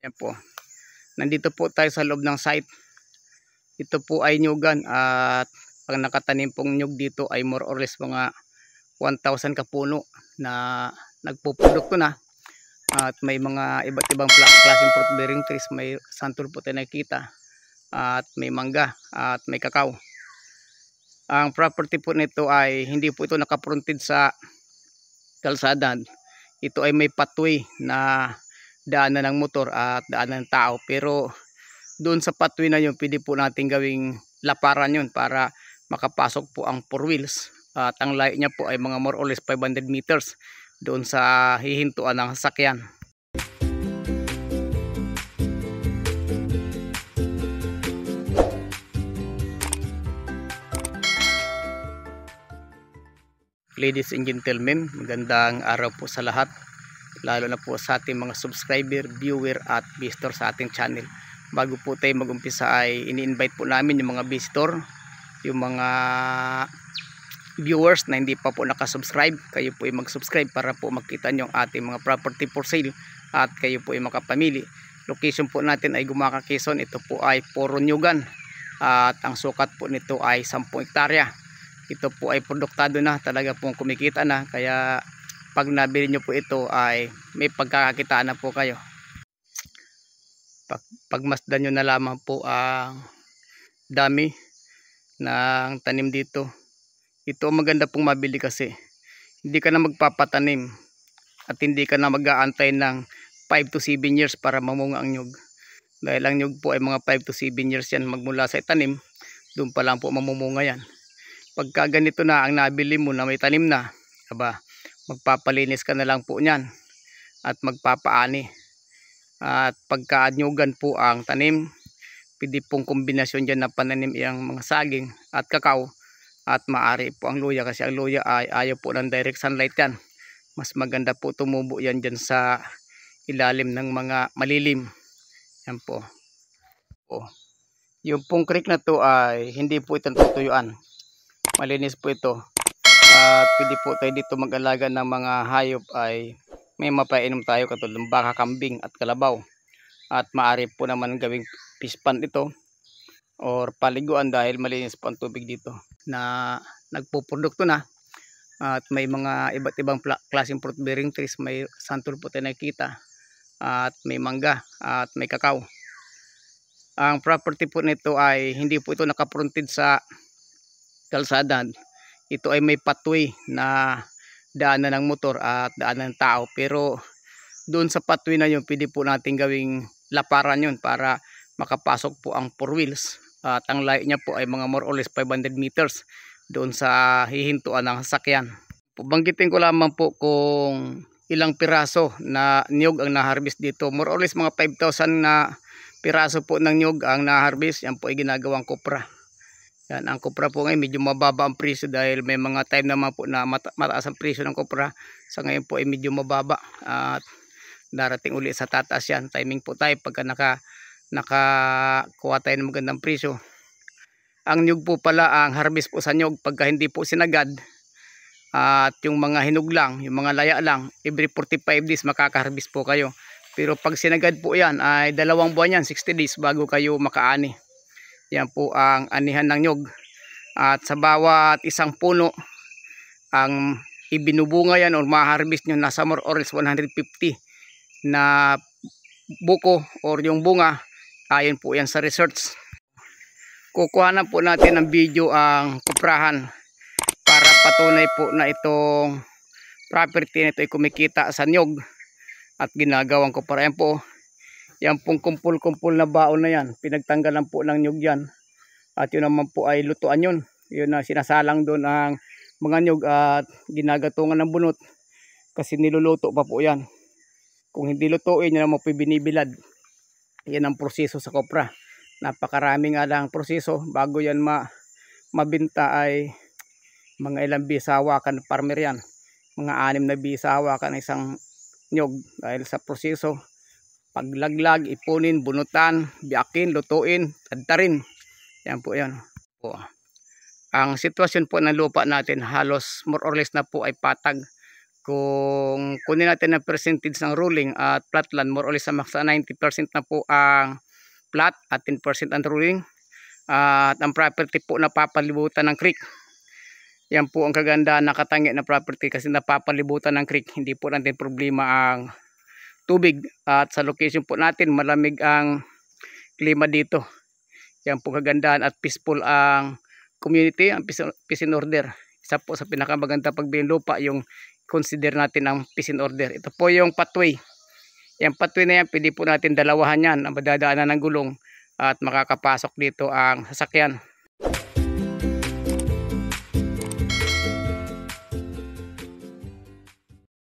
Yan po. Nandito po tayo sa loob ng site. Ito po ay nyugan at pag nakatanim pong nyug dito ay more or less mga 1,000 kapuno na nagpuprodukto na. At may mga iba't ibang klaseng fruit bearing trees. May santol po tayo nakikita. At may mangga at may kakao. Ang property po nito ay hindi po ito nakapronted sa kalsada. Ito ay may pathway na daanan ng motor at daanan ng tao, pero doon sa pathway na yun pwede po natin gawing laparan yun para makapasok po ang 4 wheels. At ang layo niya po ay mga more or less 500 meters doon sa hihintuan ng sasakyan. Ladies and gentlemen, magandang araw po sa lahat, lalo na po sa ating mga subscriber, viewer at visitor sa ating channel. Bago po tayo mag-umpisa ay ini-invite po namin yung mga visitor, yung mga viewers na hindi pa po nakasubscribe. Kayo po ay mag-subscribe para po makita nyo ang ating mga property for sale at kayo po ay makapamili. Location po natin ay Gumaca, Quezon. Ito po ay puro nyugan at ang sukat po nito ay 10 hektarya. Ito po ay produktado na, talaga pong kumikita na, kaya pag nabili nyo po ito ay may pagkakakitaan na po kayo. Pagmasdan nyo na lamang po ang dami ng tanim dito. Ito maganda pong mabili kasi hindi ka na magpapatanim at hindi ka na mag-aantay ng 5 to 7 years para mamunga ang nyug. Dahil ang nyug po ay mga 5 to 7 years yan magmula sa itanim, doon pa lang po mamumunga yan. Pagka ganito na ang nabili mo na may tanim na, magpapalinis ka na lang po niyan at magpapaani. At pagka nyugan po ang tanim, pwede pong kombinasyon dyan na pananim ang mga saging at kakao at maari po ang luya, kasi ang luya ay ayaw po ng direct sunlight yan. Mas maganda po tumubo yan dyan sa ilalim ng mga malilim. Yan po. Yung pong creek na to ay hindi po itong tutuyuan. Malinis po ito at pwede po tayo dito mag-alaga ng mga hayop, ay may mapainom tayo katulad ng baka, kambing at kalabaw. At maaari po naman gawing fish pond ito or paliguan dahil malinis po ang tubig dito na nagpuprodukto na. At may mga iba't ibang klaseng fruit bearing trees. May santol po tayo nakikita at may mangga at may kakao. Ang property po nito ay hindi po ito nakapronted sa kalsada. Ito ay may pathway na daanan ng motor at daanan ng tao, pero doon sa pathway na yun pwede po natin gawing laparan yun para makapasok po ang 4 wheels. At ang layo niya po ay mga more or less 500 meters doon sa hihintuan ng sasakyan. Banggitin ko lamang po kung ilang piraso na niyog ang na-harvest dito. More or less mga 5,000 na piraso po ng niyog ang na-harvest. Yan po ay ginagawang kopra. Yan, ang kopra po ngayon medyo mababa ang presyo dahil may mga time naman po na mataas ang presyo ng kopra. Sa ngayon po ay medyo mababa at darating uli sa tataas yan. Timing po tayo pagka nakakuha tayo ng magandang presyo. Ang nyug po pala, ang harvest po sa nyug pagka hindi po sinagad at yung mga hinug lang, yung mga laya lang, every 45 days makaka-harvest po kayo. Pero pag sinagad po yan ay 2 buwan yan, 60 days bago kayo makaani. Yan po ang anihan ng nyug. At sa bawat isang puno, ang ibinubunga yan or ma-harvest nyo nasa more or less 150 na buko or yung bunga. Ayon po yan sa research. Kukuha na po natin ng video ang kuprahan para patunay po na itong property na ito ay kumikita sa nyug at ginagawang kupra. Yan po. Yan pong kumpul-kumpul na baon na yan, pinagtanggalan po ng nyug yan. At yun naman po ay lutuan yun. Yun na sinasalang doon ang mga nyug at ginagatungan ng bunot. Kasi niluluto pa po yan. Kung hindi lutuin, yun naman po binibilad. Yan ang proseso sa kopra. Napakarami nga lang proseso. Bago yan mabinta ay mga ilang bisawa kan farmer yan. Mga 6 na bisawa kan isang nyug dahil sa proseso. Paglaglag, ipunin, bunutan, biyakin, lutuin, tadtarin. Yan po yan. Ang sitwasyon po ng lupa natin halos more or less na po ay patag. Kung kunin natin ang percentage ng rolling at flatland, more or less sa 90% na po ang flat at 10% ang rolling. At ang property po napapalibutan ng creek. Yan po ang kagandahan ng Katangi na property kasi napapalibutan ng creek. Hindi po natin problema ang tubig. At sa location po natin, malamig ang klima dito. Yan po kagandahan at peaceful ang community, ang peace and order. Isa po sa pinakamaganda pagbili ng lupa, yung consider natin ang peace and order. Ito po yung pathway. Yung pathway na yan, pwede po natin dalawahan yan. Ang madadaanan ng gulong at makakapasok dito ang sasakyan.